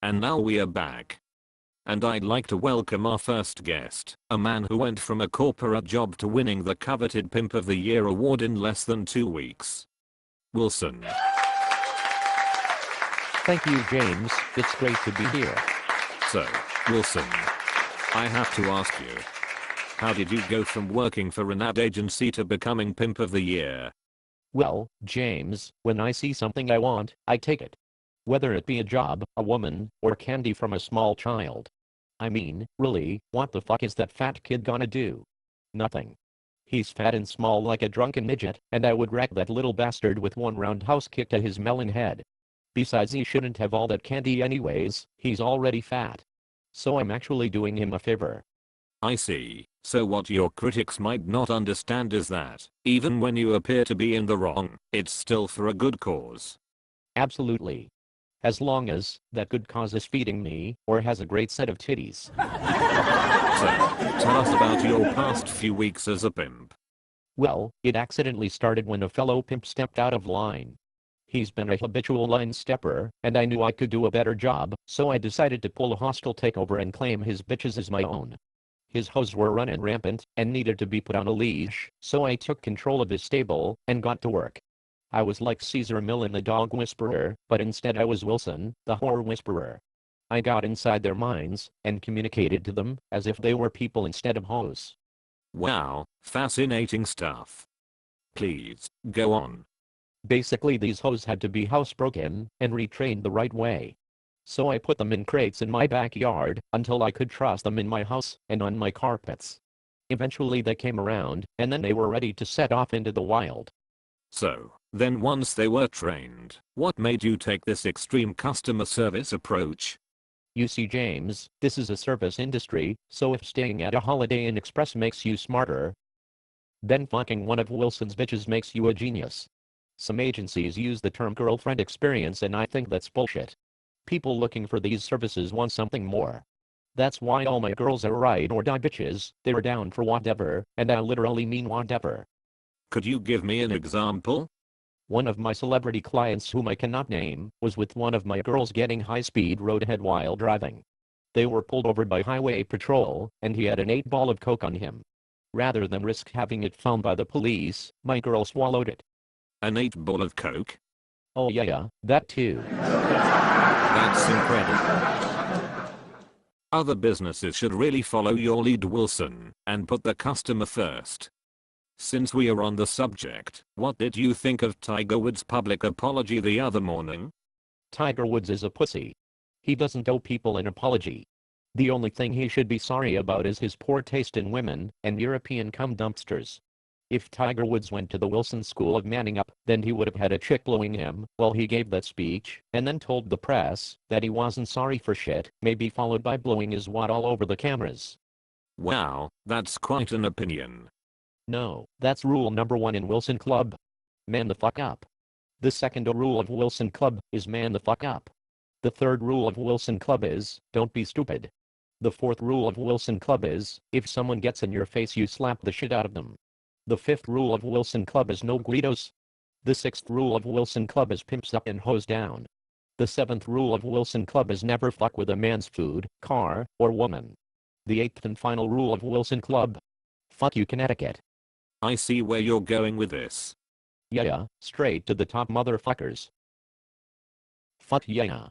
And now we are back. And I'd like to welcome our first guest, a man who went from a corporate job to winning the coveted Pimp of the Year award in less than 2 weeks. Wilson. Thank you, James. It's great to be here. So, Wilson, I have to ask you, how did you go from working for an ad agency to becoming Pimp of the Year? Well, James, when I see something I want, I take it. Whether it be a job, a woman, or candy from a small child. I mean, really, what the fuck is that fat kid gonna do? Nothing. He's fat and small like a drunken midget, and I would wreck that little bastard with one roundhouse kick to his melon head. Besides, he shouldn't have all that candy anyways, he's already fat. So I'm actually doing him a favor. I see. So what your critics might not understand is that, even when you appear to be in the wrong, it's still for a good cause. Absolutely. As long as that good cause is feeding me, or has a great set of titties. So, tell us about your past few weeks as a pimp. Well, it accidentally started when a fellow pimp stepped out of line. He's been a habitual line stepper, and I knew I could do a better job, so I decided to pull a hostile takeover and claim his bitches as my own. His hoes were running rampant, and needed to be put on a leash, so I took control of his stable, and got to work. I was like Caesar Millen the dog whisperer, but instead I was Wilson, the whore whisperer. I got inside their minds, and communicated to them, as if they were people instead of hoes. Wow, fascinating stuff. Please, go on. Basically, these hoes had to be housebroken, and retrained the right way. So I put them in crates in my backyard, until I could trust them in my house, and on my carpets. Eventually they came around, and then they were ready to set off into the wild. So, then once they were trained, what made you take this extreme customer service approach? You see, James, this is a service industry, so if staying at a Holiday Inn Express makes you smarter, then fucking one of Wilson's bitches makes you a genius. Some agencies use the term girlfriend experience, and I think that's bullshit. People looking for these services want something more. That's why all my girls are ride or die bitches, they're down for whatever, and I literally mean whatever. Could you give me an example? One of my celebrity clients, whom I cannot name, was with one of my girls getting high-speed roadhead while driving. They were pulled over by highway patrol, and he had an 8-ball of coke on him. Rather than risk having it found by the police, my girl swallowed it. An 8-ball of coke? Oh yeah, that too. That's incredible. Other businesses should really follow your lead, Wilson, and put the customer first. Since we are on the subject, what did you think of Tiger Woods' public apology the other morning? Tiger Woods is a pussy. He doesn't owe people an apology. The only thing he should be sorry about is his poor taste in women and European cum dumpsters. If Tiger Woods went to the Wilson School of Manning Up, then he would have had a chick blowing him while he gave that speech, and then told the press that he wasn't sorry for shit, maybe followed by blowing his wad all over the cameras. Wow, that's quite an opinion. No, that's rule number 1 in Wilson Club. Man the fuck up. The second rule of Wilson Club is man the fuck up. The third rule of Wilson Club is, don't be stupid. The fourth rule of Wilson Club is, if someone gets in your face you slap the shit out of them. The fifth rule of Wilson Club is no guidos. The sixth rule of Wilson Club is pimps up and hose down. The seventh rule of Wilson Club is never fuck with a man's food, car, or woman. The eighth and final rule of Wilson Club. Fuck you, Connecticut. I see where you're going with this. Yeah, straight to the top, motherfuckers. Fuck yeah.